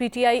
PTI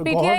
PTI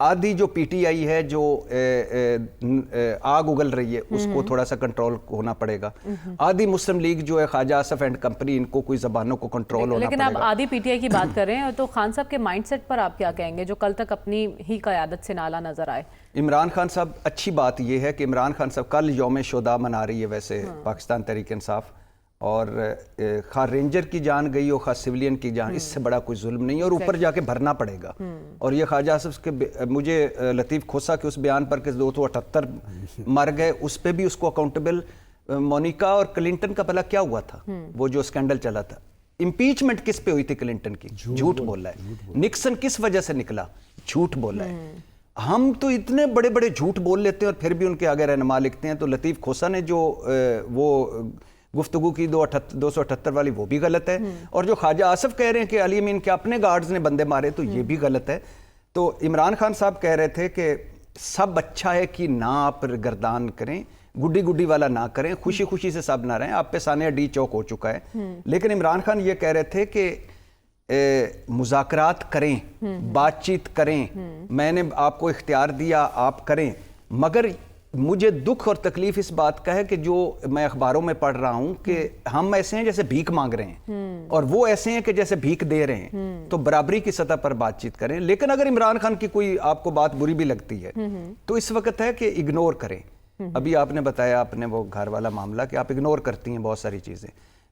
آدھی جو P T I ہے جو آگ اگل رہی ہے اس کو تھوڑا سا کنٹرول ہونا پڑے گا، آدھی مسلم لیگ جو ہے خواجہ آصف اینڈ کمپنی، ان کو کوئی زبانوں کو کنٹرول ہونا پڑے گا۔ لیکن آپ آدھی پی ٹی آئی کی بات کر رہے ہیں تو خان صاحب کے مائنڈ سیٹ پر آپ کیا کہیں گے جو کل تک اپنی ہی قیادت سے نالا نظر آئے؟ عمران خان صاحب، اچھی بات یہ ہے کہ عمران خان صاحب کل یوم شہداء منا رہی ہے ویسے پاکستان تحریک انصاف، اور خواہ رینجر کی جان گئی ہو خواہ سیولین کی جان، اس سے بڑا کوئی ظلم نہیں ہے، اور اوپر جا کے بھرنا پڑے گا۔ اور یہ خواجہ آصف کے مجھے لطیف کھوسا کے اس بیان پر کہ 278 مر گئے، اس پہ بھی اس کو اکاؤنٹیبل، مونیکا اور کلنٹن کا بھلا کیا ہوا تھا، وہ جو اسکینڈل چلا تھا، امپیچمنٹ کس پہ ہوئی تھی کلنٹن کی؟ جھوٹ بولا ہے۔ نکسن کس وجہ سے نکلا؟ جھوٹ بولا ہے۔ ہم تو اتنے بڑے بڑے جھوٹ بول لیتے ہیں اور پھر بھی ان کے آگے رہنما لکھتے ہیں۔ تو لطیف کھوسا نے جو وہ گفتگو کی 278 والی، وہ بھی غلط ہے، اور جو خواجہ آصف کہہ رہے ہیں کہ علی امین کے اپنے گارڈز نے بندے مارے، تو یہ بھی غلط ہے۔ تو عمران خان صاحب کہہ رہے تھے کہ سب اچھا ہے کہ نہ آپ گردان کریں، گڈی گڈی والا نہ کریں، خوشی خوشی سے سب نہ رہیں، آپ پہ سانحہ ڈی چوک ہو چکا ہے۔ لیکن عمران خان یہ کہہ رہے تھے کہ مذاکرات کریں، بات چیت کریں، میں نے آپ کو اختیار دیا، آپ کریں، مگر مجھے دکھ اور تکلیف اس بات کا ہے کہ جو میں اخباروں میں پڑھ رہا ہوں کہ ہم ایسے ہیں جیسے بھیک مانگ رہے ہیں، اور وہ ایسے ہیں کہ جیسے بھیک دے رہے ہیں۔ تو برابری کی سطح پر بات چیت کریں، لیکن اگر عمران خان کی کوئی آپ کو بات بری بھی لگتی ہے تو اس وقت ہے کہ اگنور کریں۔ ابھی آپ نے بتایا اپنے وہ گھر والا معاملہ کہ آپ اگنور کرتی ہیں بہت ساری چیزیں،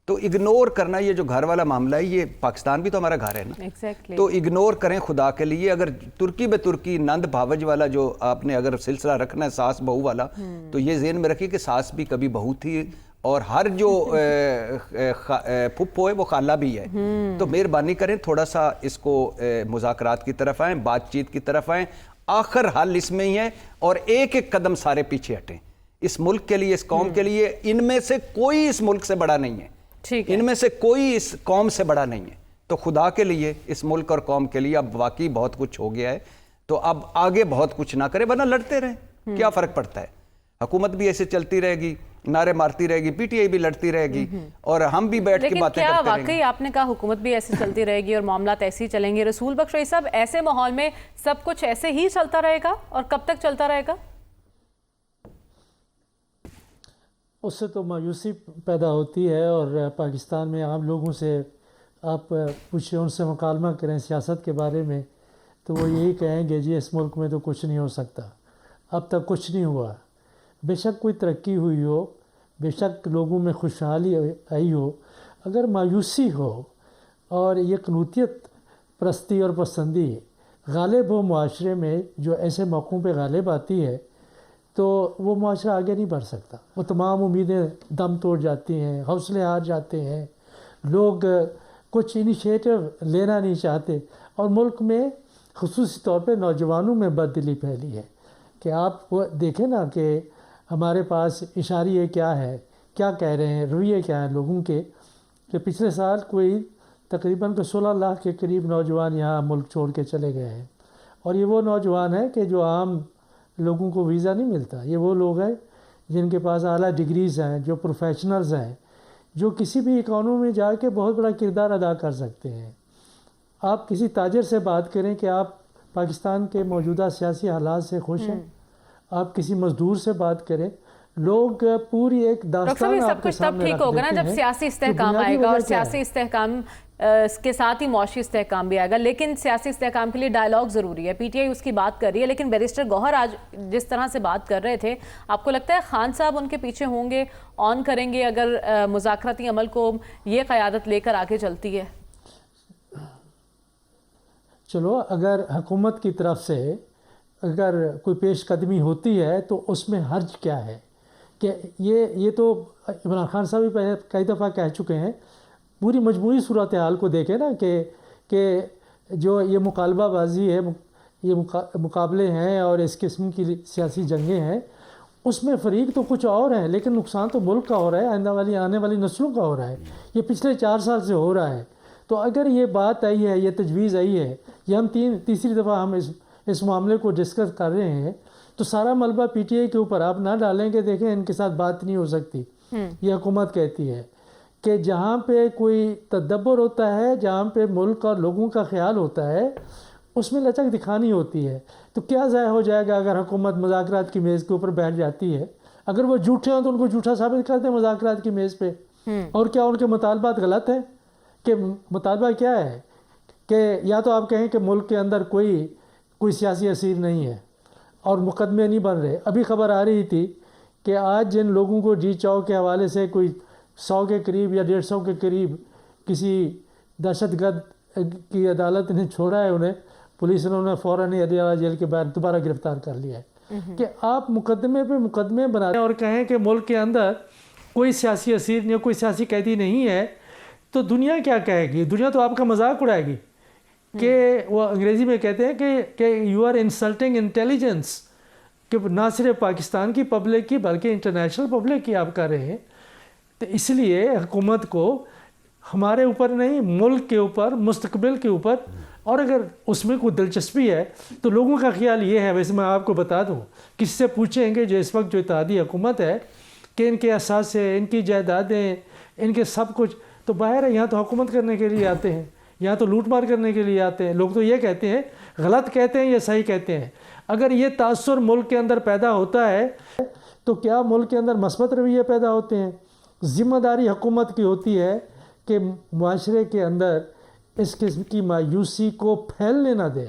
تو اگنور کرنا، یہ جو گھر والا معاملہ ہے، یہ پاکستان بھی تو ہمارا گھر ہے نا، تو اگنور کریں خدا کے لیے۔ اگر ترکی بے ترکی نند بھاوج والا جو آپ نے اگر سلسلہ رکھنا ہے ساس بہو والا، تو یہ ذہن میں رکھیے کہ ساس بھی کبھی بہو تھی، اور ہر جو پھپھو ہے وہ خالہ بھی ہے۔ تو مہربانی کریں تھوڑا سا اس کو مذاکرات کی طرف آئیں، بات چیت کی طرف آئیں، آخر حل اس میں ہی ہے، اور ایک ایک قدم سارے پیچھے ہٹیں۔ اس ملک کے لیے، اس قوم کے لیے، ان میں سے کوئی اس ملک سے بڑا نہیں ہے، ان میں سے کوئی اس قوم سے بڑا نہیں ہے۔ تو خدا کے لیے اس ملک اور قوم کے لیے اب واقعی بہت کچھ ہو گیا ہے، تو اب آگے بہت کچھ نہ کریں، ورنہ لڑتے رہیں، کیا فرق پڑتا ہے؟ حکومت بھی ایسے چلتی رہے گی، نعرے مارتی رہے گی، پی ٹی آئی بھی لڑتی رہے گی، اور ہم بھی بیٹھ کے باتیں کرتے رہیں گے۔ لیکن کیا واقعی آپ نے کہا حکومت بھی ایسے چلتی رہے گی اور معاملات ایسے ہی چلیں گے؟ رسول بخش رئیس صاحب، ایسے ماحول میں سب کچھ ایسے ہی چلتا رہے گا اور کب تک چلتا رہے گا؟ اس سے تو مایوسی پیدا ہوتی ہے، اور پاکستان میں عام لوگوں سے آپ پوچھیں، ان سے مکالمہ کریں سیاست کے بارے میں، تو وہ یہی کہیں گے جی اس ملک میں تو کچھ نہیں ہو سکتا، اب تک کچھ نہیں ہوا۔ بے شک کوئی ترقی ہوئی ہو، بے شک لوگوں میں خوشحالی آئی ہو، اگر مایوسی ہو اور یہ قنوطیت پرستی اور پسندی غالب ہو معاشرے میں، جو ایسے موقعوں پہ غالب آتی ہے، تو وہ معاشرہ آگے نہیں بڑھ سکتا۔ وہ تمام امیدیں دم توڑ جاتی ہیں، حوصلے ہار جاتے ہیں، لوگ کچھ انیشیٹو لینا نہیں چاہتے، اور ملک میں خصوصی طور پہ نوجوانوں میں بددلی پھیلی ہے کہ آپ وہ دیکھیں نا کہ ہمارے پاس اشاریے کیا ہے، کیا کہہ رہے ہیں، رویے کیا ہیں لوگوں کے، کہ پچھلے سال کوئی تقریباً 16 لاکھ کے قریب نوجوان یہاں ملک چھوڑ کے چلے گئے ہیں، اور یہ وہ نوجوان ہیں کہ جو عام لوگوں کو ویزا نہیں ملتا، یہ وہ لوگ ہیں جن کے پاس اعلیٰ ڈگریز ہیں، جو پروفیشنلز ہیں، جو کسی بھی اکانومی میں جا کے بہت بڑا کردار ادا کر سکتے ہیں۔ آپ کسی تاجر سے بات کریں کہ آپ پاکستان کے موجودہ سیاسی حالات سے خوش ہیں، آپ کسی مزدور سے بات کریں، لوگ پوری ایک داستان آپ کے سامنے رکھ دیتے ہیں۔ ٹھیک ہوگا نا جب سیاسی استحکام آئے گا، اور سیاسی استحکام اس کے ساتھ ہی معاشی استحکام بھی آئے گا، لیکن سیاسی استحکام کے لیے ڈائیلاگ ضروری ہے۔ پی ٹی آئی اس کی بات کر رہی ہے، لیکن بیرسٹر گوہر آج جس طرح سے بات کر رہے تھے، آپ کو لگتا ہے خان صاحب ان کے پیچھے ہوں گے، آن کریں گے اگر مذاکراتی عمل کو یہ قیادت لے کر آگے چلتی ہے؟ چلو، اگر حکومت کی طرف سے اگر کوئی پیش قدمی ہوتی ہے تو اس میں حرج کیا ہے؟ کہ یہ تو عمران خان صاحب بھی کئی دفعہ کہہ چکے ہیں، پوری مجموعی صورتحال کو دیکھیں نا کہ جو یہ مقالبہ بازی ہے، یہ مقابلے ہیں اور اس قسم کی سیاسی جنگیں ہیں، اس میں فریق تو کچھ اور ہیں، لیکن نقصان تو ملک کا ہو رہا ہے، آنے والی نسلوں کا ہو رہا ہے۔ یہ پچھلے 4 سال سے ہو رہا ہے۔ تو اگر یہ بات آئی ہے، یہ تجویز آئی ہے، یہ ہم تیسری دفعہ ہم اس معاملے کو ڈسکس کر رہے ہیں، تو سارا ملبہ پی ٹی آئی کے اوپر آپ نہ ڈالیں کہ دیکھیں ان کے ساتھ بات نہیں ہو سکتی۔ یہ حکومت کہتی ہے کہ جہاں پہ کوئی تدبر ہوتا ہے، جہاں پہ ملک اور لوگوں کا خیال ہوتا ہے، اس میں لچک دکھانی ہوتی ہے. تو کیا ضائع ہو جائے گا اگر حکومت مذاکرات کی میز کے اوپر بیٹھ جاتی ہے؟ اگر وہ جھوٹے ہوں تو ان کو جھوٹا ثابت کر دیں مذاکرات کی میز پہ. اور کیا ان کے مطالبات غلط ہیں؟ کہ مطالبہ کیا ہے کہ یا تو آپ کہیں کہ ملک کے اندر کوئی سیاسی اسیر نہیں ہے اور مقدمے نہیں بن رہے. ابھی خبر آ رہی تھی کہ آج جن لوگوں کو جی چاؤ کے حوالے سے کوئی 100 کے قریب یا 150 کے قریب کسی دہشت گرد کی عدالت نے چھوڑا ہے، انہیں پولیس نے انہیں فوراً ہی عدلیہ جیل کے باہر دوبارہ گرفتار کر لیا ہے. کہ آپ مقدمے پہ مقدمے بنا رہے ہیں اور کہیں کہ ملک کے اندر کوئی سیاسی اسیر نہیں، کوئی سیاسی قیدی نہیں ہے، تو دنیا کیا کہے گی؟ دنیا تو آپ کا مذاق اڑائے گی. کہ وہ انگریزی میں کہتے ہیں کہ یو آر انسلٹنگ انٹیلیجنس، کہ نہ صرف پاکستان کی پبلک کی بلکہ انٹرنیشنل پبلک کی آپ کر رہے ہیں. تو اس لیے حکومت کو ہمارے اوپر نہیں، ملک کے اوپر، مستقبل کے اوپر، اور اگر اس میں کوئی دلچسپی ہے تو لوگوں کا خیال یہ ہے، ویسے میں آپ کو بتا دوں، کس سے پوچھیں گے جو اس وقت جو اتحادی حکومت ہے کہ ان کے اثاثے، ان کی جائیدادیں، ان کے سب کچھ تو باہر ہے. یہاں تو حکومت کرنے کے لیے آتے ہیں، یہاں تو لوٹ مار کرنے کے لیے آتے ہیں. لوگ تو یہ کہتے ہیں، غلط کہتے ہیں یا صحیح کہتے ہیں. اگر یہ تاثر ملک کے اندر پیدا ہوتا ہے تو کیا ملک کے اندر مثبت رویے پیدا ہوتے ہیں؟ ذمہ داری حکومت کی ہوتی ہے کہ معاشرے کے اندر اس قسم کی مایوسی کو پھیلنے نہ دے.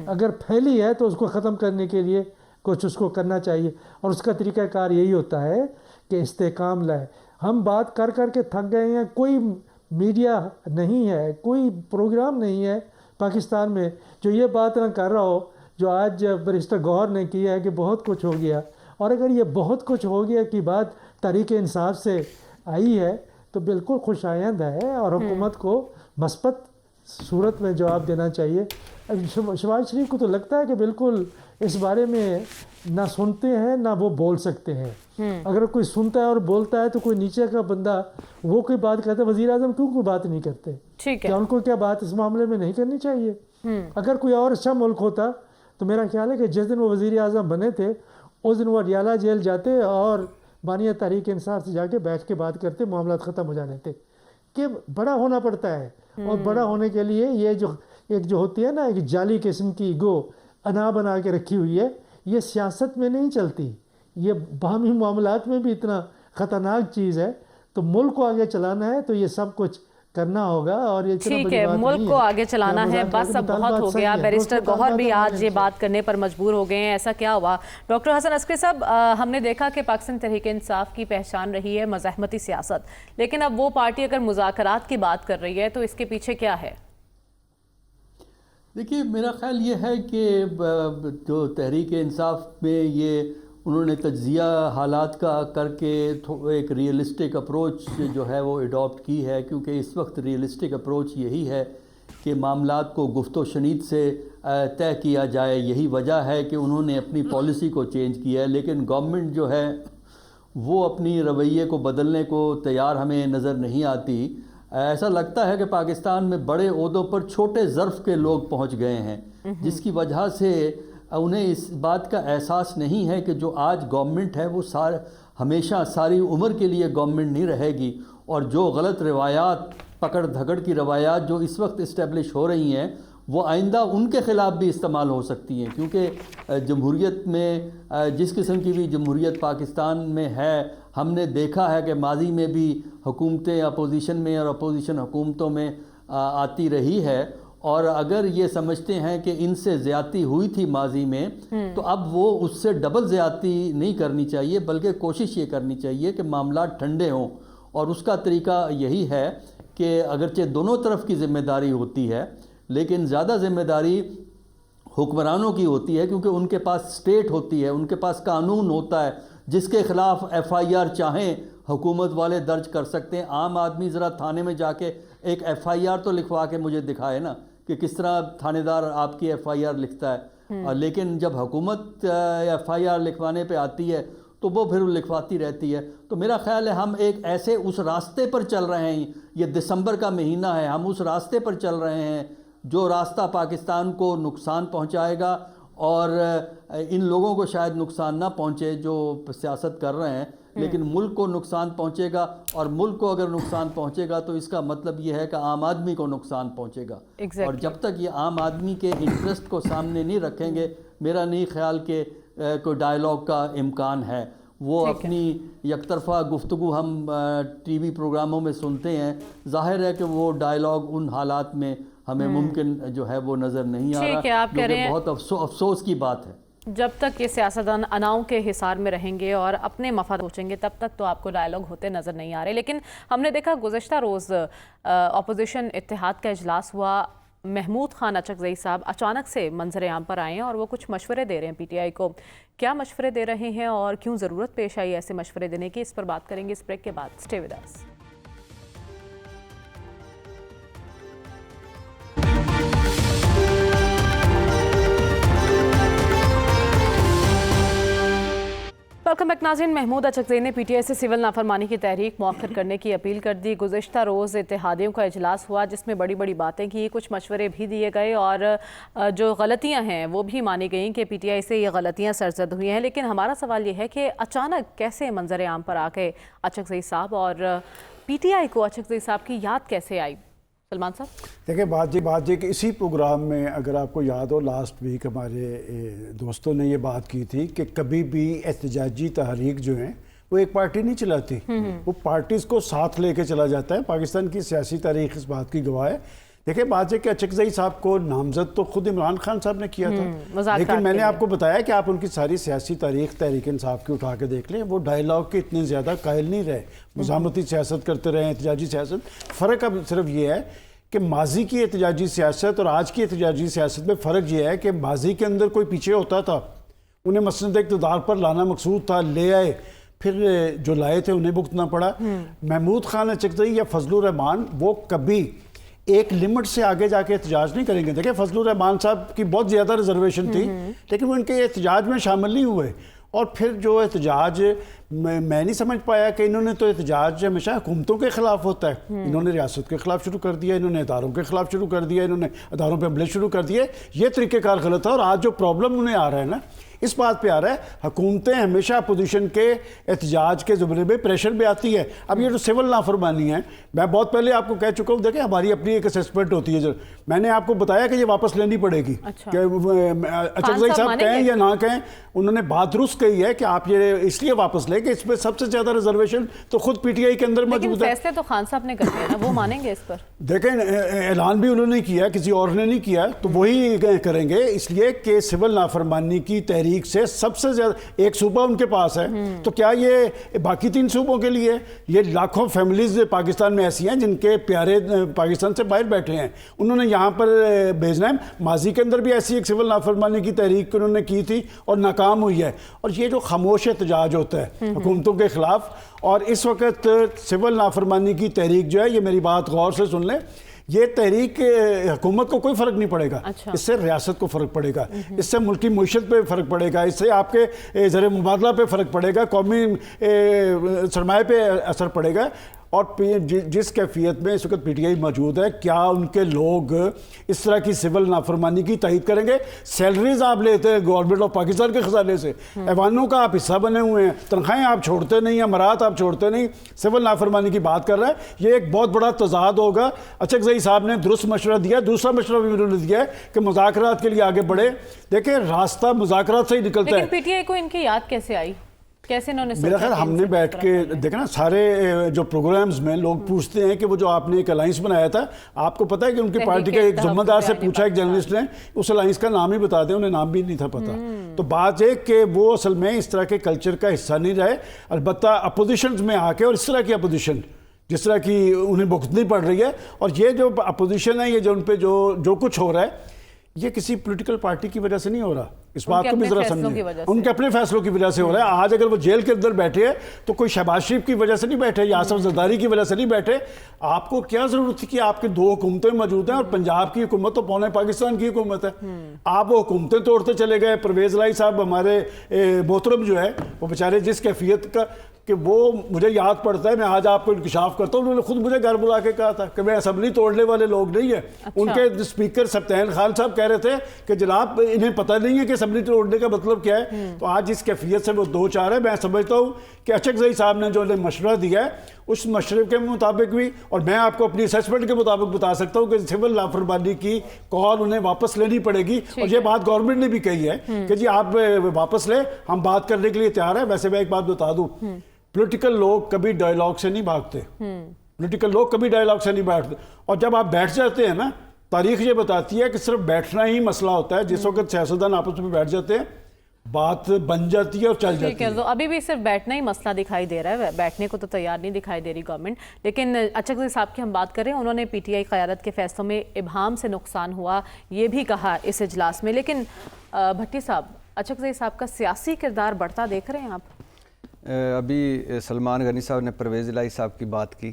اگر پھیلی ہے تو اس کو ختم کرنے کے لیے کچھ اس کو کرنا چاہیے، اور اس کا طریقہ کار یہی ہوتا ہے کہ استحکام لائے. ہم بات کر کر کے تھک گئے ہیں. کوئی میڈیا نہیں ہے، کوئی پروگرام نہیں ہے پاکستان میں جو یہ بات نہ کر رہا ہو جو آج بیرسٹر گوہر نے کی ہے کہ بہت کچھ ہو گیا. اور اگر یہ بہت کچھ ہو گیا کی بات تحریک انصاف سے آئی ہے تو بالکل خوش آئند ہے، اور حکومت کو مثبت صورت میں جواب دینا چاہیے. شہباز شریف کو تو لگتا ہے کہ بالکل اس بارے میں نہ سنتے ہیں نہ وہ بول سکتے ہیں. اگر کوئی سنتا ہے اور بولتا ہے تو کوئی نیچے کا بندہ وہ کوئی بات کہتا ہے، وزیر اعظم کیوں کوئی بات نہیں کرتے؟ کیا ان کو کیا بات اس معاملے میں نہیں کرنی چاہیے؟ اگر کوئی اور اچھا ملک ہوتا تو میرا خیال ہے کہ جس دن وہ وزیر اعظم بنے تھے اس دن وہ اڈیالہ جیل جاتے اور بانیہ تحریک انصاف سے جا کے بیٹھ کے بات کرتے، معاملات ختم ہو جانے تھے. کہ بڑا ہونا پڑتا ہے، اور بڑا ہونے کے لیے یہ جو ایک جو ہوتی ہے نا ایک جعلی قسم کی ایگو انا بنا کے رکھی ہوئی ہے، یہ سیاست میں نہیں چلتی، یہ باہمی معاملات میں بھی اتنا خطرناک چیز ہے. تو ملک کو آگے چلانا ہے تو یہ سب کچھ کرنا ہوگا. اور یہ ٹھیک ہے، ملک کو آگے چلانا ہے، بس اب بہت ہو گیا. بیرسٹر گوہر بھی آج یہ بات کرنے پر مجبور ہو گئے ہیں. ایسا کیا ہوا ڈاکٹر حسن عسکری صاحب؟ ہم نے دیکھا کہ پاکستان تحریک انصاف کی پہچان رہی ہے مزاحمتی سیاست، لیکن اب وہ پارٹی اگر مذاکرات کی بات کر رہی ہے تو اس کے پیچھے کیا ہے؟ دیکھیے میرا خیال یہ ہے کہ جو تحریک انصاف میں یہ انہوں نے تجزیہ حالات کا کر کے ایک ریئلسٹک اپروچ جو ہے وہ اڈاپٹ کی ہے، کیونکہ اس وقت ریئلسٹک اپروچ یہی ہے کہ معاملات کو گفت و شنید سے طے کیا جائے. یہی وجہ ہے کہ انہوں نے اپنی پالیسی کو چینج کیا ہے. لیکن گورنمنٹ جو ہے وہ اپنی رویے کو بدلنے کو تیار ہمیں نظر نہیں آتی. ایسا لگتا ہے کہ پاکستان میں بڑے عہدوں پر چھوٹے ظرف کے لوگ پہنچ گئے ہیں، جس کی وجہ سے انہیں اس بات کا احساس نہیں ہے کہ جو آج گورنمنٹ ہے وہ ہمیشہ ساری عمر کے لیے گورنمنٹ نہیں رہے گی. اور جو غلط روایات، پکڑ دھکڑ کی روایات جو اس وقت اسٹیبلش ہو رہی ہیں وہ آئندہ ان کے خلاف بھی استعمال ہو سکتی ہیں. کیونکہ جمہوریت میں جس قسم کی بھی جمہوریت پاکستان میں ہے، ہم نے دیکھا ہے کہ ماضی میں بھی حکومتیں اپوزیشن میں اور اپوزیشن حکومتوں میں آتی رہی ہے. اور اگر یہ سمجھتے ہیں کہ ان سے زیادتی ہوئی تھی ماضی میں تو اب وہ اس سے ڈبل زیادتی نہیں کرنی چاہیے، بلکہ کوشش یہ کرنی چاہیے کہ معاملات ٹھنڈے ہوں. اور اس کا طریقہ یہی ہے کہ اگرچہ دونوں طرف کی ذمہ داری ہوتی ہے لیکن زیادہ ذمہ داری حکمرانوں کی ہوتی ہے، کیونکہ ان کے پاس سٹیٹ ہوتی ہے، ان کے پاس قانون ہوتا ہے جس کے خلاف ایف آئی آر چاہیں حکومت والے درج کر سکتے ہیں. عام آدمی ذرا تھانے میں جا کے ایک ایف آئی آر تو لکھوا کے مجھے دکھائے نا کہ کس طرح تھانے دار آپ کی ایف آئی آر لکھتا ہے. لیکن جب حکومت ایف آئی آر لکھوانے پہ آتی ہے تو وہ پھر لکھواتی رہتی ہے. تو میرا خیال ہے ہم ایک ایسے اس راستے پر چل رہے ہیں، یہ دسمبر کا مہینہ ہے، ہم اس راستے پر چل رہے ہیں جو راستہ پاکستان کو نقصان پہنچائے گا اور ان لوگوں کو شاید نقصان نہ پہنچے جو سیاست کر رہے ہیں، لیکن ملک کو نقصان پہنچے گا، اور ملک کو اگر نقصان پہنچے گا تو اس کا مطلب یہ ہے کہ عام آدمی کو نقصان پہنچے گا. اور جب تک یہ عام آدمی کے انٹرسٹ کو سامنے نہیں رکھیں گے، میرا نہیں خیال کہ کوئی ڈائیلاگ کا امکان ہے. وہ اپنی یک طرفہ گفتگو ہم ٹی وی پروگراموں میں سنتے ہیں، ظاہر ہے کہ وہ ڈائیلاگ ان حالات میں ہمیں ممکن جو ہے وہ نظر نہیں آ رہا، جو کہ بہت افسوس کی بات ہے. جب تک یہ سیاستدان اناؤں کے حصار میں رہیں گے اور اپنے مفاد سوچیں گے، تب تک تو آپ کو ڈائیلاگ ہوتے نظر نہیں آ رہے. لیکن ہم نے دیکھا گزشتہ روز اپوزیشن اتحاد کا اجلاس ہوا. محمود خان اچکزئی صاحب اچانک سے منظر عام پر آئے ہیں اور وہ کچھ مشورے دے رہے ہیں پی ٹی آئی کو. کیا مشورے دے رہے ہیں اور کیوں ضرورت پیش آئی ایسے مشورے دینے کی، اس پر بات کریں گے اس بریک کے بعد. Stay with us. Welcome back ناظرین. محمود اچکزئی نے پی ٹی آئی سے سول نافرمانی کی تحریک مؤخر کرنے کی اپیل کر دی. گزشتہ روز اتحادیوں کا اجلاس ہوا جس میں بڑی بڑی باتیں کی، کچھ مشورے بھی دیے گئے اور جو غلطیاں ہیں وہ بھی مانی گئیں کہ پی ٹی آئی سے یہ غلطیاں سرزد ہوئی ہیں. لیکن ہمارا سوال یہ ہے کہ اچانک کیسے منظر عام پر آ کے اچکزئی صاحب اور پی ٹی آئی کو اچکزئی صاحب کی یاد کیسے آئی؟ سلمان صاحب دیکھیں، بات یہ کہ اسی پروگرام میں اگر آپ کو یاد ہو لاسٹ ویک ہمارے دوستوں نے یہ بات کی تھی کہ کبھی بھی احتجاجی تحریک جو ہیں وہ ایک پارٹی نہیں چلاتی، وہ پارٹیز کو ساتھ لے کے چلا جاتا ہے. پاکستان کی سیاسی تاریخ اس بات کی گواہ ہے. دیکھیں، بات یہ کہ اچکزئی صاحب کو نامزد تو خود عمران خان صاحب نے کیا تھا، لیکن میں نے آپ کو بتایا کہ آپ ان کی ساری سیاسی تاریخ تحریک انصاف کی اٹھا کے دیکھ لیں، وہ ڈائیلاگ کے اتنے زیادہ قائل نہیں رہے. مزاحمتی سیاست کرتے رہے، احتجاجی سیاست. فرق اب صرف یہ ہے کہ ماضی کی احتجاجی سیاست اور آج کی احتجاجی سیاست میں فرق یہ ہے کہ ماضی کے اندر کوئی پیچھے ہوتا تھا، انہیں مسند اقتدار پر لانا مقصود تھا، لے آئے، پھر جو لائے تھے انہیں بھگتنا پڑا. محمود خان اچکزئی یا فضل الرحمان وہ کبھی ایک لمٹ سے آگے جا کے احتجاج نہیں کریں گے. دیکھیں، فضل الرحمان صاحب کی بہت زیادہ ریزرویشن تھی لیکن وہ ان کے احتجاج میں شامل نہیں ہوئے. اور پھر جو احتجاج میں نہیں سمجھ پایا کہ انہوں نے تو احتجاج ہمیشہ حکومتوں کے خلاف ہوتا ہے، انہوں نے ریاست کے خلاف شروع کر دیا، انہوں نے اداروں کے خلاف شروع کر دیا، انہوں نے اداروں پہ حملے شروع کر دیے. یہ طریقہ کار غلط ہے. اور آج جو پرابلم انہیں آ رہا ہے نا، اس بات پہ آ رہا ہے حکومتیں ہمیشہ اپوزیشن کے احتجاج کے زمرے میں پریشر پہ آتی ہے. اب یہ جو سول نافرمانی ہے، میں بہت پہلے آپ کو کہہ چکا ہوں، دیکھیں ہماری اپنی ایک اسسمنٹ ہوتی ہے. میں نے آپ کو بتایا کہ یہ واپس لینی پڑے گی، کہ اچکزئی صاحب کہیں یا نہ کہیں، انہوں نے بات درست کہی ہے کہ آپ یہ اس لیے واپس لیں کہ اس پہ سب سے زیادہ ریزرویشن تو خود پی ٹی آئی کے اندر موجود ہے. فیصلے تو خان صاحب نے کر دیا نا، وہ مانیں گے اس پر؟ دیکھیں، اعلان بھی انہوں نے کیا، کسی اور نے نہیں کیا، تو وہی کریں گے. اس لیے کہ سول نافرمانی کی تحریک سے سب سے زیادہ ایک صوبہ ان کے پاس ہے، تو کیا یہ باقی 3 صوبوں کے لیے؟ یہ لاکھوں فیملیز پاکستان میں ایسی ہیں جن کے پیارے پاکستان سے باہر بیٹھے ہیں، انہوں نے یہاں پر بھیجنا ہے. ماضی کے اندر بھی ایسی ایک سول نافرمانی کی تحریک انہوں نے کی تھی اور ناکام ہوئی ہے. اور یہ جو خاموش احتجاج ہوتا ہے حکومتوں کے خلاف، اور اس وقت سول نافرمانی کی تحریک جو ہے، یہ میری بات غور سے سن لیں، یہ تحریک حکومت کو کوئی فرق نہیں پڑے گا. اس سے ریاست کو فرق پڑے گا، اس سے ملکی معیشت پہ فرق پڑے گا، اس سے آپ کے زر مبادلہ پہ فرق پڑے گا، قومی سرمایہ پہ اثر پڑے گا. اور جس کیفیت میں اس وقت پی ٹی آئی موجود ہے، کیا ان کے لوگ اس طرح کی سول نافرمانی کی تائید کریں گے؟ سیلریز آپ لیتے ہیں گورنمنٹ آف پاکستان کے خزانے سے، ایوانوں کا آپ حصہ بنے ہوئے ہیں، تنخواہیں آپ چھوڑتے نہیں، امارات آپ چھوڑتے نہیں، سول نافرمانی کی بات کر رہے ہیں. یہ ایک بہت بڑا تضاد ہوگا. اچکزئی صاحب نے درست مشورہ دیا. دوسرا مشورہ بھی انہوں نے دیا ہے کہ مذاکرات کے لیے آگے بڑھے. دیکھیں، راستہ مذاکرات سے ہی نکلتا ہے. لیکن پی ٹی آئی کو ان کی یاد کیسے آئی؟ کیسے انہوں نے میرا خیال ہم نے بیٹھ کے دیکھا نا، سارے جو پروگرامز میں لوگ پوچھتے ہیں کہ وہ جو آپ نے ایک الائنس بنایا تھا، آپ کو پتہ ہے کہ ان کی پارٹی کے ایک ذمہ دار سے پوچھا، ایک جرنلسٹ نے، اس الائنس کا نام ہی بتا دیں، انہیں نام بھی نہیں تھا پتا. تو بات ہے کہ وہ اصل میں اس طرح کے کلچر کا حصہ نہیں رہے. البتہ اپوزیشنز میں آ کے، اور اس طرح کی اپوزیشن جس طرح کی انہیں بھگتنی پڑ رہی ہے، اور یہ جو اپوزیشن ہے، یہ جو ان پہ جو کچھ ہو رہا ہے، یہ کسی پولیٹیکل پارٹی کی وجہ سے نہیں ہو رہا. اس بات کو بھی ذرا سمجھیں، ان کے اپنے فیصلوں کی وجہ سے ہو رہا ہے. آج اگر وہ جیل کے اندر بیٹھے ہیں تو کوئی شہباز شریف کی وجہ سے نہیں بیٹھے یا آصف زرداری کی وجہ سے نہیں بیٹھے. آپ کو کیا ضرورت تھی کہ آپ کی 2 حکومتیں موجود ہیں، اور پنجاب کی حکومت تو پونے پاکستان کی حکومت ہے. آپ وہ حکومتیں توڑتے چلے گئے. پرویز الہی صاحب ہمارے محترم جو ہے، وہ بیچارے جس کیفیت کا کہ وہ مجھے یاد پڑتا ہے، میں آج آپ کو انکشاف کرتا ہوں، انہوں نے خود مجھے گھر بلا کے کہا تھا کہ میں اسمبلی توڑنے والے لوگ نہیں ہیں. ان کے اسپیکر سبطین خان صاحب کہہ رہے تھے کہ جناب انہیں پتہ نہیں ہے کہ اسمبلی توڑنے کا مطلب کیا ہے. تو آج اس کیفیت سے وہ دو چار ہے. میں سمجھتا ہوں کہ اچکزئی صاحب نے جو مشورہ دیا ہے اس مشورے کے مطابق بھی، اور میں آپ کو اپنی اسیسمنٹ کے مطابق بتا سکتا ہوں کہ سول لاپرواہی کی کال انہیں واپس لینی پڑے گی. اور یہ بات گورنمنٹ نے بھی کہی ہے کہ جی آپ واپس لیں، ہم بات کرنے کے لیے تیار ہیں. ویسے میں ایک بات بتا دوں، پولیٹیکل لوگ کبھی ڈائیلاگ سے نہیں بھاگتے. پولیٹیکل لوگ کبھی ڈائیلاگ سے نہیں بھاگتے. اور جب آپ بیٹھ جاتے ہیں نا، تاریخ یہ بتاتی ہے کہ صرف بیٹھنا ہی مسئلہ ہوتا ہے. جس وقت سیاستدان آپس میں بیٹھ جاتے ہیں بات بن جاتی ہے اور چل جاتی ہے. تو ابھی بھی صرف بیٹھنا ہی مسئلہ دکھائی دے رہا ہے، بیٹھنے کو تو تیار نہیں دکھائی دے رہی گورنمنٹ. لیکن اچکزئی صاحب کی ہم بات کریں، انہوں نے پی ٹی آئی قیادت کے فیصلوں میں ابہام سے نقصان ہوا یہ بھی کہا اس اجلاس میں. لیکن بھٹی صاحب، اچکزئی صاحب کا سیاسی کردار بڑھتا دیکھ رہے ہیں آپ؟ ابھی سلمان غنی صاحب نے پرویز الہی صاحب کی بات کی،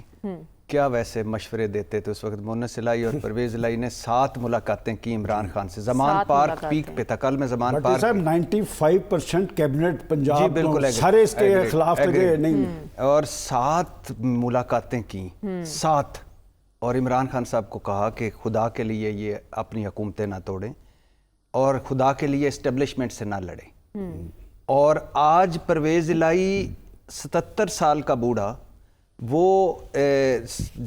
کیا ویسے مشورے دیتے تھے اس وقت؟ مونس الہی اور پرویز الہی نے 7 ملاقاتیں کی عمران خان سے. زمان پارک پیک پہ تھا، کل میں زمان پارک صاحب 95% کیبنٹ پنجاب جی بالکل سارے اس کے خلاف تھے نہیں، اور 7 ملاقاتیں کی 7. اور عمران خان صاحب کو کہا کہ خدا کے لیے یہ اپنی حکومتیں نہ توڑیں اور خدا کے لیے اسٹیبلشمنٹ سے نہ لڑیں. اور آج پرویز الہی 77 سال کا بوڑھا، وہ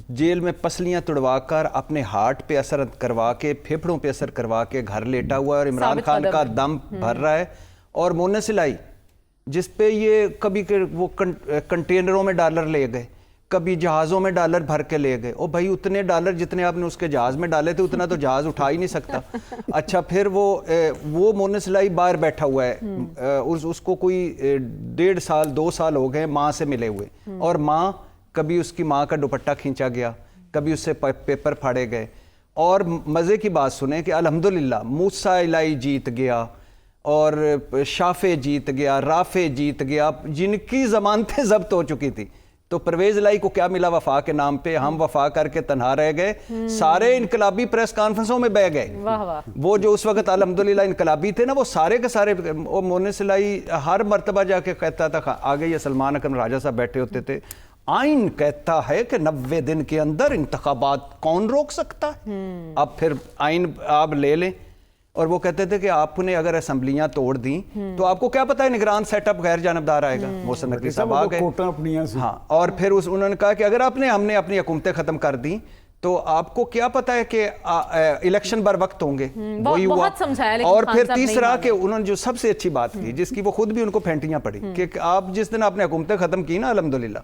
جیل میں پسلیاں توڑوا کر اپنے ہارٹ پہ اثر کروا کے، پھیپھڑوں پہ اثر کروا کے گھر لیٹا ہوا ہے اور عمران خان کا دم بھر رہا ہے. اور مونس الہی جس پہ یہ کبھی وہ کنٹینروں میں ڈالر لے گئے، کبھی جہازوں میں ڈالر بھر کے لے گئے. او بھائی اتنے ڈالر جتنے آپ نے اس کے جہاز میں ڈالے تھے اتنا تو جہاز اٹھا ہی نہیں سکتا. اچھا پھر وہ مونس الہی باہر بیٹھا ہوا ہے، اس کو کوئی 1.5 سال 2 سال ہو گئے ماں سے ملے ہوئے. اور ماں، کبھی اس کی ماں کا دوپٹہ کھینچا گیا، کبھی اس سے پیپر پھاڑے گئے. اور مزے کی بات سنیں کہ الحمدللہ موسیٰ الہی جیت گیا اور شافع جیت گیا، رافع جیت گیا، جن کی ضمانتیں ضبط ہو چکی تھی. تو پرویز الہی کو کیا ملا وفا کے نام پہ؟ ہم وفا کر کے تنہا رہ گئے. سارے انقلابی پریس کانفرنسوں میں بہ گئے. وہ جو اس وقت الحمدللہ انقلابی تھے نا، وہ سارے کے سارے. مونس الہی ہر مرتبہ جا کے کہتا تھا، آگے یہ سلمان اکرم راجہ صاحب بیٹھے ہوتے تھے، آئین کہتا ہے کہ 90 دن کے اندر انتخابات کون روک سکتا ہے؟ اب پھر آئین آپ لے لیں. اور وہ کہتے تھے کہ آپ نے اگر اسمبلیاں توڑ دیں تو آپ کو کیا پتا ہے نگران سیٹ اپ غیر جانبدار آئے گا. محسن نقوی صاحب آ گئے. ہاں، اور پھر انہوں نے کہا کہ اگر ہم نے اپنی حکومتیں ختم کر دیں تو آپ کو کیا پتا ہے کہ الیکشن بر وقت ہوں گے. وہی ہوا. اور پھر تیسرا کہ انہوں نے جو سب سے اچھی بات کی، جس کی وہ خود بھی ان کو پھینٹیاں پڑی، کہ آپ جس دن آپ نے حکومتیں ختم کی نا الحمدللہ،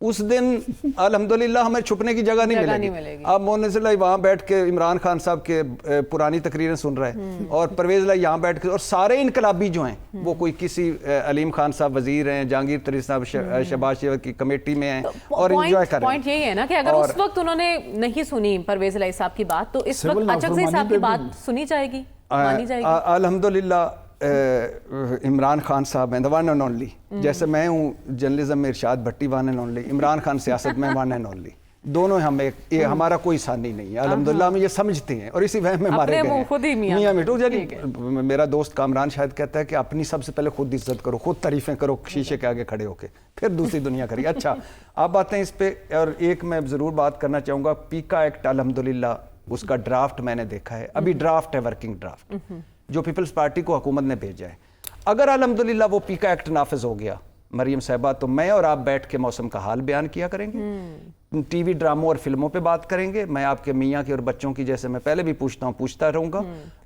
اس دن الحمدللہ ہمیں چھپنے کی جگہ نہیں ملے گی. اب مونس الہی وہاں بیٹھ کے عمران خان صاحب کے پرانی تقریریں سن رہے ہیں، اور پرویز الہی یہاں بیٹھ کے، اور سارے انقلابی جو ہیں وہ کوئی کسی علیم خان صاحب وزیر ہیں، جہانگیر ترین صاحب شہباز شریف کی کمیٹی میں ہیں اور انجوائے کر رہے ہیں. پوائنٹ یہی ہے نا کہ اگر اس وقت انہوں نے نہیں سنی پرویز الہی صاحب کی بات، تو اس وقت اچکزئی صاحب کی بات سنی جائے گی، مانی جائے گی. الحمدللہ عمران خان صاحب ہیں ون اینڈ اونلی. جیسے میں ہوں جرنلزم میں Irshad Bhatti one and only, Imran Khan سیاست میں ون اینڈ اونلی. دونوں ہم ایک، ہمارا کوئی ثانی نہیں ہے. الحمدللہ ہم یہ سمجھتے ہیں اور اسی وہم میں مارے گئے ہیں. میاں میٹھو جی، میرا دوست کامران شاید کہتا ہے کہ اپنی سب سے پہلے خود عزت کرو، خود تعریفیں کرو شیشے کے آگے کھڑے ہو کے، پھر دوسری دنیا کری. اچھا آپ آتے ہیں اس پہ. اور ایک میں ضرور بات کرنا چاہوں گا، پیکا ایکٹ الحمدللہ اس کا ڈرافٹ میں نے دیکھا ہے. ابھی ڈرافٹ ہے، ورکنگ ڈرافٹ، جو پیپلز پارٹی کو حکومت نے بھیجا ہے. اگر الحمدللہ وہ پیکا ایکٹ نافذ ہو گیا مریم صاحبہ، تو میں اور آپ بیٹھ کے موسم کا حال بیان کیا کریں گے، ٹی وی ڈراموں اور فلموں پہ بات کریں گے. میں آپ کے میاں کی اور بچوں کی، جیسے میں پہلے بھی پوچھتا ہوں، پوچھتا رہوں گا.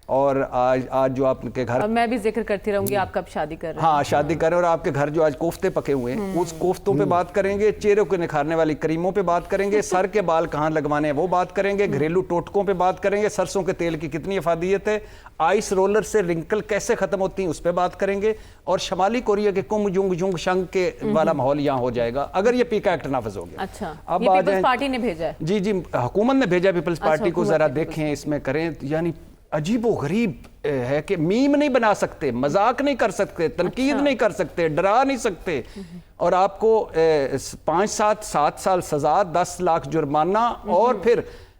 اور آج جو آپ کے گھر، میں بھی ذکر کرتی رہوں گی آپ کب شادی کر رہے ہیں. ہاں شادی کریں، اور آپ کے گھر جو آج کوفتے پکے ہوئے ہیں اس کوفتوں پہ بات کریں گے. چہروں کو نکھارنے والی کریموں پہ بات کریں گے. سر کے بال کہاں لگوانے ہیں وہ بات کریں گے. گھریلو ٹوٹکوں پہ بات کریں گے. سرسوں کے تیل کی کتنی افادیت ہے. آئس رولر سے رنکل کیسے ختم ہوتی ہیں اس پہ بات کریں گے. اور شمالی کوریا کے کم جنگ جنگ شنگ کے والا ماحول یہاں ہو جائے گا اگر یہ پیکا ایکٹ نافذ ہو گیا. اچھا، یہ پیپلز پارٹی نے بھیجا ہے؟ جی جی، حکومت نے بھیجا پیپلز پارٹی کو. ذرا دیکھیں اس میں کریں. یعنی عجیب و غریب ہے کہ میم نہیں بنا سکتے، مذاق نہیں کر سکتے، تنقید نہیں کر سکتے، ڈرا نہیں سکتے. اور آپ کو 5 سال 7 سال سزا، 10 لاکھ جرمانہ، اور پھر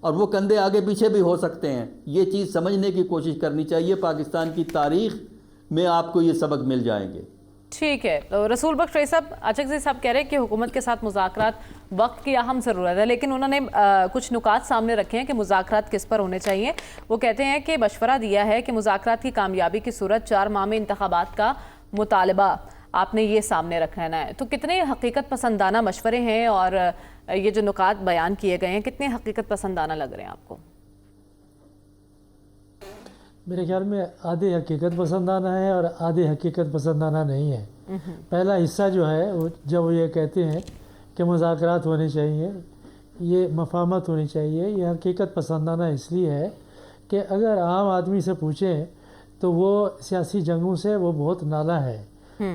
اور وہ کندھے آگے پیچھے بھی ہو سکتے ہیں. یہ چیز سمجھنے کی کوشش کرنی چاہیے. پاکستان کی تاریخ میں آپ کو یہ سبق مل جائیں گے. ٹھیک ہے. تو رسول بخش رئی صاحب، اچک صاحب کہہ رہے ہیں کہ حکومت کے ساتھ مذاکرات وقت کی اہم ضرورت ہے، لیکن انہوں نے کچھ نکات سامنے رکھے ہیں کہ مذاکرات کس پر ہونے چاہیے. وہ کہتے ہیں کہ مشورہ دیا ہے کہ مذاکرات کی کامیابی کی صورت 4 ماہ میں انتخابات کا مطالبہ آپ نے یہ سامنے رکھنا ہے. تو کتنے حقیقت پسندانہ مشورے ہیں اور یہ جو نکات بیان کیے گئے ہیں کتنے حقیقت پسندانہ لگ رہے ہیں آپ کو؟ میرے خیال میں آدھے حقیقت پسندانہ ہے اور آدھے حقیقت پسندانہ نہیں ہے. پہلا حصہ جو ہے جب وہ یہ کہتے ہیں کہ مذاکرات ہونے چاہیے، یہ مفاہمت ہونی چاہیے، یہ حقیقت پسندانہ اس لیے ہے کہ اگر عام آدمی سے پوچھیں تو وہ سیاسی جنگوں سے وہ بہت نالا ہے،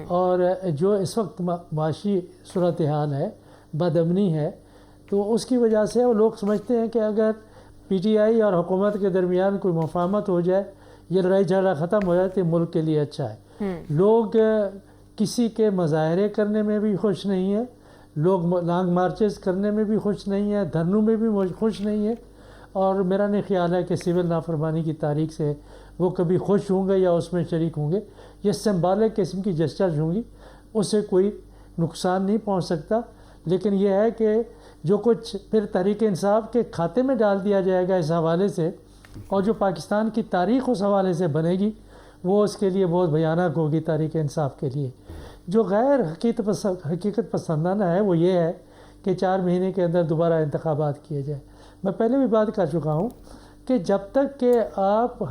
اور جو اس وقت معاشی صورتحال ہے، بد امنی ہے، تو اس کی وجہ سے وہ لوگ سمجھتے ہیں کہ اگر پی ٹی آئی اور حکومت کے درمیان کوئی مفاہمت ہو جائے، یہ لڑائی جھگڑا ختم ہو جائے تو ملک کے لیے اچھا ہے. لوگ کسی کے مظاہرے کرنے میں بھی خوش نہیں ہیں، لوگ لانگ مارچز کرنے میں بھی خوش نہیں ہیں، دھرنوں میں بھی خوش نہیں ہیں، اور میرا نہیں خیال ہے کہ سول نافرمانی کی تاریخ سے وہ کبھی خوش ہوں گے یا اس میں شریک ہوں گے. یہ سمبالک قسم کی جسچرز ہوں گی، اس سے کوئی نقصان نہیں پہنچ سکتا. لیکن یہ ہے کہ جو کچھ پھر تحریک انصاف کے کھاتے میں ڈال دیا جائے گا اس حوالے سے، اور جو پاکستان کی تاریخ اس حوالے سے بنے گی، وہ اس کے لیے بہت بھیانک ہوگی تحریک انصاف کے لیے. جو غیر حقیقت پسندانہ ہے وہ یہ ہے کہ 4 مہینے کے اندر دوبارہ انتخابات کیے جائیں. میں پہلے بھی بات کر چکا ہوں کہ جب تک کہ آپ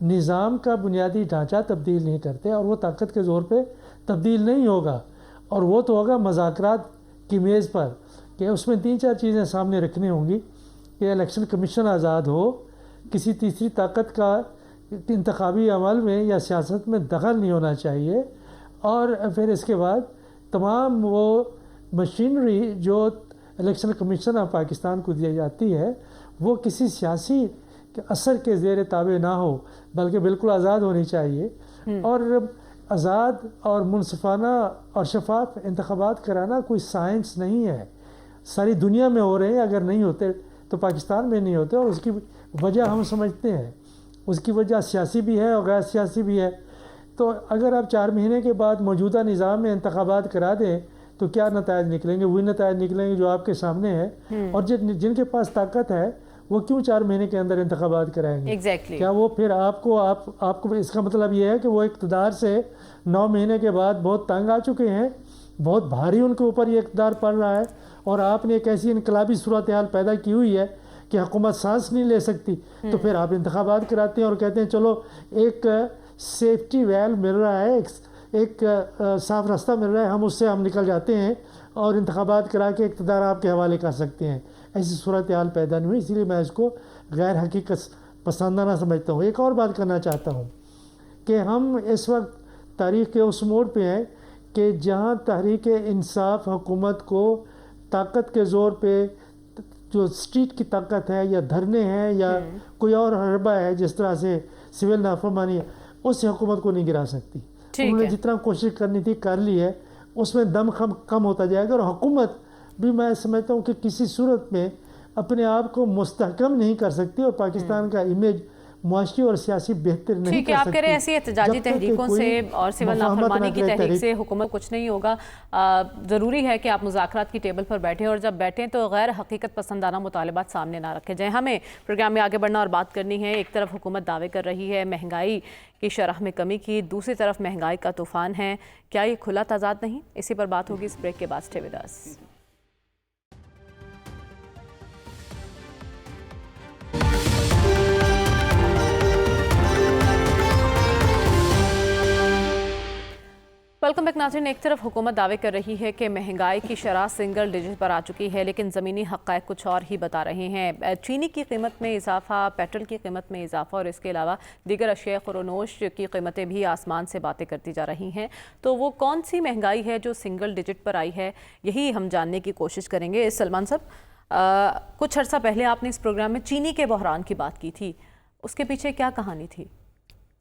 نظام کا بنیادی ڈھانچہ تبدیل نہیں کرتے، اور وہ طاقت کے زور پہ تبدیل نہیں ہوگا، اور وہ تو ہوگا مذاکرات کی میز پر، کہ اس میں 3-4 چیزیں سامنے رکھنی ہوں گی کہ الیکشن کمیشن آزاد ہو، کسی تیسری طاقت کا انتخابی عمل میں یا سیاست میں دخل نہیں ہونا چاہیے، اور پھر اس کے بعد تمام وہ مشینری جو الیکشن کمیشن آف پاکستان کو دی جاتی ہے وہ کسی سیاسی اثر کے زیر تابع نہ ہو، بلکہ بالکل آزاد ہونی چاہیے. اور آزاد اور منصفانہ اور شفاف انتخابات کرانا کوئی سائنس نہیں ہے، ساری دنیا میں ہو رہے ہیں، اگر نہیں ہوتے تو پاکستان میں نہیں ہوتے، اور اس کی وجہ ہم سمجھتے ہیں. اس کی وجہ سیاسی بھی ہے اور غیر سیاسی بھی ہے. تو اگر آپ 4 مہینے کے بعد موجودہ نظام میں انتخابات کرا دیں تو کیا نتائج نکلیں گے؟ وہی نتائج نکلیں گے جو آپ کے سامنے ہے. اور جن کے پاس طاقت ہے وہ کیوں 4 مہینے کے اندر انتخابات کرائیں گے؟ کیا وہ پھر آپ کو اس کا مطلب یہ ہے کہ وہ اقتدار سے 9 مہینے کے بعد بہت تنگ آ چکے ہیں، بہت بھاری ان کے اوپر یہ اقتدار پڑ رہا ہے، اور آپ نے ایک ایسی انقلابی صورتحال پیدا کی ہوئی ہے کہ حکومت سانس نہیں لے سکتی، تو پھر آپ انتخابات کراتے ہیں اور کہتے ہیں چلو ایک سیفٹی ویل مل رہا ہے، ایک صاف راستہ مل رہا ہے، ہم اس سے نکل جاتے ہیں اور انتخابات کرا کے اقتدار آپ کے حوالے کر سکتے ہیں. ایسی صورتحال پیدا نہیں ہوئی، اسی لیے میں اس کو غیر حقیقت پسندانہ سمجھتا ہوں. ایک اور بات کرنا چاہتا ہوں کہ ہم اس وقت تاریخ کے اس موڑ پہ ہیں کہ جہاں تحریک انصاف حکومت کو طاقت کے زور پہ، جو اسٹریٹ کی طاقت ہے یا دھرنے ہیں یا کوئی اور حربہ ہے جس طرح سے سول نافرمانی ہے، اس سے حکومت کو نہیں گرا سکتی. انہوں نے جتنا کوشش کرنی تھی کر لی ہے، اس میں دم کم ہوتا جائے گا. اور حکومت بھی میں سمجھتا ہوں کہ کسی صورت میں اپنے آپ کو مستحکم نہیں کر سکتی اور پاکستان کا امیج معاشی اور سیاسی بہتر نہیں کر سکتی. ٹھیک ہے، آپ کہہ رہے ہیں ایسی احتجاجی تحریکوں سے اور سول نافرمانی کی تحریک سے حکومت کچھ نہیں ہوگا. ضروری ہے کہ آپ مذاکرات کی ٹیبل پر بیٹھیں، اور جب بیٹھیں تو غیر حقیقت پسندانہ مطالبات سامنے نہ رکھے جائیں. ہمیں پروگرام میں آگے بڑھنا اور بات کرنی ہے. ایک طرف حکومت دعوے کر رہی ہے مہنگائی کی شرح میں کمی کی، دوسری طرف مہنگائی کا طوفان ہے. کیا یہ کھلا تضاد نہیں؟ اسی پر بات ہوگی اس بریک کے بعد. Stay with us. Welcome back ناظرین. ایک طرف حکومت دعوے کر رہی ہے کہ مہنگائی کی شرح سنگل ڈیجٹ پر آ چکی ہے، لیکن زمینی حقائق کچھ اور ہی بتا رہے ہیں. چینی کی قیمت میں اضافہ، پیٹرول کی قیمت میں اضافہ، اور اس کے علاوہ دیگر اشیاء خورونوش کی قیمتیں بھی آسمان سے باتیں کرتی جا رہی ہیں. تو وہ کون سی مہنگائی ہے جو سنگل ڈیجٹ پر آئی ہے، یہی ہم جاننے کی کوشش کریں گے. سلمان صاحب، کچھ عرصہ پہلے آپ نے اس پروگرام میں چینی کے بحران کی بات کی تھی، اس کے پیچھے کیا کہانی تھی؟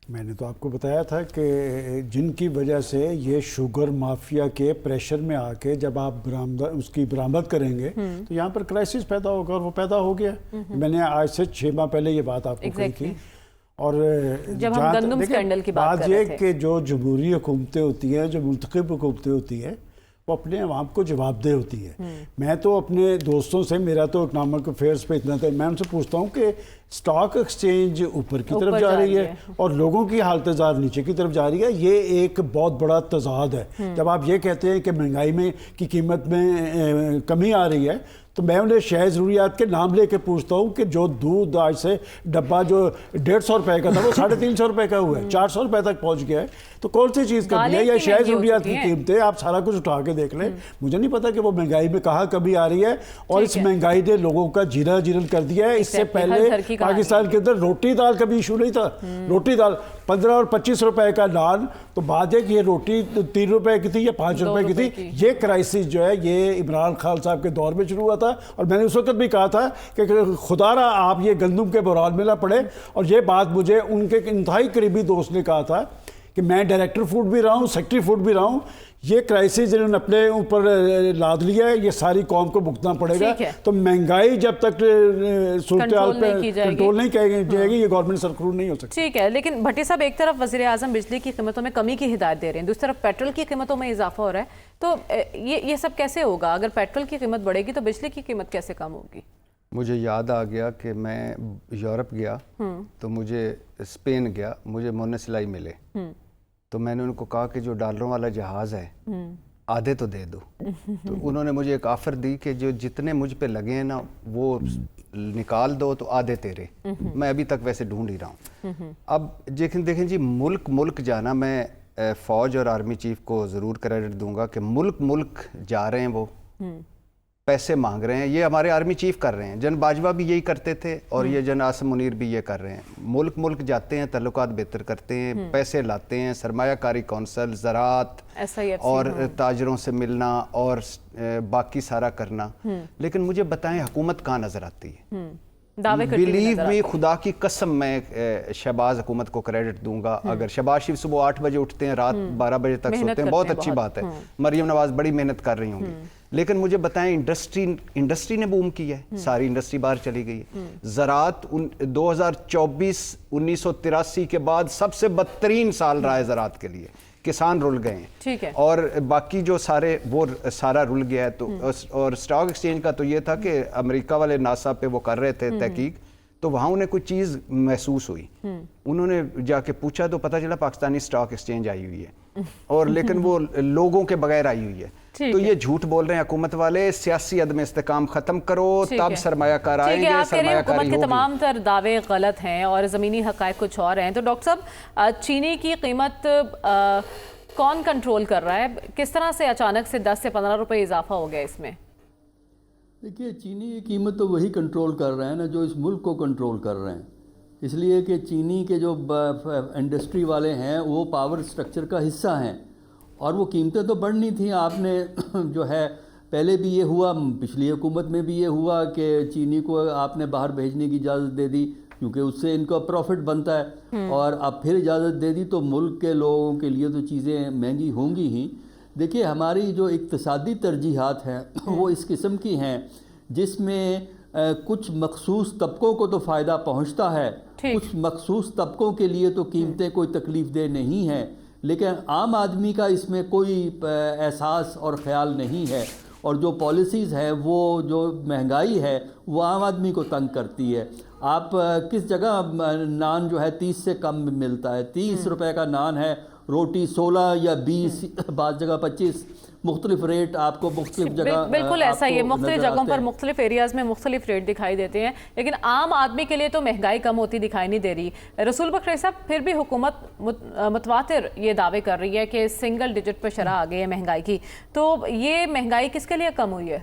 میں نے تو آپ کو بتایا تھا کہ جن کی وجہ سے یہ شوگر مافیا کے پریشر میں آ کے جب آپ اس کی برآمد کریں گے تو یہاں پر کرائسس پیدا ہوگا، اور وہ پیدا ہو گیا. میں نے آج سے 6 ماہ پہلے یہ بات آپ کو کہی تھی. اور جب ہم گندم اسکینڈل کی بات کر رہے تھے کہ جو جمہوری حکومتیں ہوتی ہیں، جو منتخب حکومتیں ہوتی ہیں، وہ اپنے عوام کو جواب دہ ہوتی ہے. میں تو اپنے دوستوں سے، میرا تو اکنامک افیئرس پہ اتنا تھا، میں ان سے پوچھتا ہوں کہ سٹاک ایکسچینج اوپر کی طرف جا رہی ہے اور لوگوں کی حالت زار نیچے کی طرف جا رہی ہے. یہ ایک بہت بڑا تضاد ہے. جب آپ یہ کہتے ہیں کہ مہنگائی میں کی قیمت میں کمی آ رہی ہے تو میں انہیں شے ضروریات کے نام لے کے پوچھتا ہوں کہ جو دودھ آج سے ڈبہ جو 150 روپے کا تھا وہ 350 روپے کا ہوا ہے، 400 روپے تک پہنچ گیا ہے. تو کون سی چیز کمی ہے؟ یا شے ضروریات کی قیمتیں آپ سارا کچھ اٹھا کے دیکھ لیں. مجھے نہیں پتا کہ وہ مہنگائی میں کہاں کمی آ رہی ہے. اور اس مہنگائی نے لوگوں کا جینا جیرل کر دیا ہے. اس سے پہلے پاکستان کے اندر روٹی دال کا بھی ایشو نہیں تھا. روٹی دال 15 اور 25 روپے کا نان، تو بات ہے کہ یہ روٹی 3 روپے کی تھی یا 5 روپے کی تھی. یہ کرائسس جو ہے یہ عمران خان صاحب کے دور میں شروع ہوا تھا. اور میں نے اس وقت بھی کہا تھا کہ خدا را آپ یہ گندم کے بحران میں نہ پڑے. اور یہ بات مجھے ان کے انتہائی قریبی دوست نے کہا تھا کہ میں ڈائریکٹر فوڈ بھی رہا ہوں، سیکٹری فوڈ بھی رہا ہوں. یہ کرائسس جنہوں نے اپنے اوپر لاد لیا ہے یہ ساری قوم کو بھگتنا پڑے گا. تو مہنگائی جب تک صورتحال پہ کنٹرول نہیں جائے گی یہ گورنمنٹ سرکرور نہیں ہو سکتی. ٹھیک ہے، لیکن بھٹی صاحب ایک طرف وزیر اعظم بجلی کی قیمتوں میں کمی کی ہدایت دے رہے ہیں، دوسری طرف پیٹرول کی قیمتوں میں اضافہ ہو رہا ہے. تو یہ سب کیسے ہوگا؟ اگر پیٹرول کی قیمت بڑھے گی تو بجلی کی قیمت کیسے کم ہوگی؟ مجھے یاد آ گیا کہ میں یورپ گیا تو مجھے اسپین گیا، مجھے مون سلائی ملے. تو میں نے ان کو کہا کہ جو ڈالروں والا جہاز ہے آدھے تو دے دو. تو انہوں نے مجھے ایک آفر دی کہ جو جتنے مجھ پہ لگے ہیں نا وہ نکال دو تو آدھے تیرے. میں ابھی تک ویسے ڈھونڈ ہی رہا ہوں. اب دیکھیں جی، ملک جانا، میں فوج اور آرمی چیف کو ضرور کریڈٹ دوں گا کہ ملک جا رہے ہیں، وہ پیسے مانگ رہے ہیں. یہ ہمارے آرمی چیف کر رہے ہیں، جن باجوہ بھی یہی کرتے تھے اور یہ جن آسم منیر بھی یہ کر رہے ہیں. ملک جاتے ہیں، تعلقات بہتر کرتے ہیں، پیسے لاتے ہیں، سرمایہ کاری کونسل، زراعت اور تاجروں سے ملنا اور باقی سارا کرنا. لیکن مجھے بتائیں حکومت کہاں نظر آتی ہے؟ بلیو می، خدا کی قسم میں شہباز حکومت کو کریڈٹ دوں گا. اگر شہباز شریف صبح 8 بجے اٹھتے ہیں، رات 12 بجے تک سوتے ہیں، بہت اچھی بات ہے. مریم نواز بڑی محنت کر رہی ہوں گی. لیکن مجھے بتائیں انڈسٹری نے بوم کی ہے، ساری انڈسٹری باہر چلی گئی ہے. زراعت 2024 1983 کے بعد سب سے بدترین سال رہا ہے زراعت کے لیے. کسان رل گئے ہیں اور باقی جو سارے وہ سارا رل گیا ہے. تو اور سٹاک ایکسچینج کا تو یہ تھا کہ امریکہ والے ناسا پہ وہ کر رہے تھے تحقیق، تو وہاں انہیں کوئی چیز محسوس ہوئی. انہوں نے جا کے پوچھا تو پتہ چلا پاکستانی سٹاک ایکسچینج آئی ہوئی ہے، اور لیکن وہ لوگوں کے بغیر آئی ہوئی ہے. تو یہ جھوٹ بول رہے ہیں حکومت والے. سیاسی عدم استحکام ختم کرو تب سرمایہ کار آئیں گے، سرمایہ کاری ہوگی. حکومت کے تمام تر دعوے غلط ہیں اور زمینی حقائق کچھ اور ہیں. تو ڈاکٹر صاحب، چینی کی قیمت کون کنٹرول کر رہا ہے؟ کس طرح سے اچانک سے 10 سے 15 روپے اضافہ ہو گیا اس میں؟ دیکھیے، چینی کی قیمت تو وہی کنٹرول کر رہے ہیں نا جو اس ملک کو کنٹرول کر رہے ہیں. اس لیے کہ چینی کے جو انڈسٹری والے ہیں وہ پاور سٹرکچر کا حصہ ہیں، اور وہ قیمتیں تو بڑھنی تھیں. آپ نے جو ہے پہلے بھی یہ ہوا، پچھلی حکومت میں بھی یہ ہوا کہ چینی کو آپ نے باہر بھیجنے کی اجازت دے دی کیونکہ اس سے ان کا پروفٹ بنتا ہے، اور اب پھر اجازت دے دی تو ملک کے لوگوں کے لیے تو چیزیں مہنگی ہوں گی ہی. دیکھیے، ہماری جو اقتصادی ترجیحات ہیں وہ اس قسم کی ہیں جس میں کچھ مخصوص طبقوں کو تو فائدہ پہنچتا ہے، کچھ مخصوص طبقوں کے لیے تو قیمتیں کوئی تکلیف دہ نہیں ہیں، لیکن عام آدمی کا اس میں کوئی احساس اور خیال نہیں ہے. اور جو پالیسیز ہیں وہ جو مہنگائی ہے وہ عام آدمی کو تنگ کرتی ہے. آپ کس جگہ نان جو ہے 30 سے کم ملتا ہے؟ 30 روپے کا نان ہے، روٹی 16 یا 20، بعض جگہ 25. مختلف ریٹ آپ کو مختلف جگہ بالکل ایسا ہی ہے، مختلف جگہوں پر مختلف ایریاز میں مختلف ریٹ دکھائی دیتے ہیں، لیکن عام آدمی کے لیے تو مہنگائی کم ہوتی دکھائی نہیں دے رہی. رسول بخش صاحب، پھر بھی حکومت متواتر یہ دعوے کر رہی ہے کہ سنگل ڈیجٹ پر شرح آ گئی ہے مہنگائی کی. تو یہ مہنگائی کس کے لیے کم ہوئی ہے؟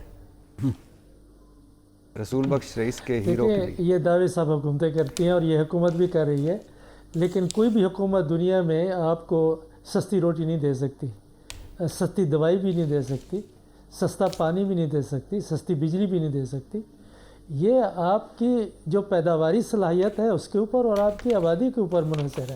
رسول بخش رئیس کے ہیرو کے لیے. یہ دعوے سب حکومتیں کرتی ہیں اور یہ حکومت بھی کر رہی ہے، لیکن کوئی بھی حکومت دنیا میں آپ کو سستی روٹی نہیں دے سکتی، سستی دوائی بھی نہیں دے سکتی، سستا پانی بھی نہیں دے سکتی، سستی بجلی بھی نہیں دے سکتی. یہ آپ کی جو پیداواری صلاحیت ہے اس کے اوپر اور آپ کی آبادی کے اوپر منحصر ہے.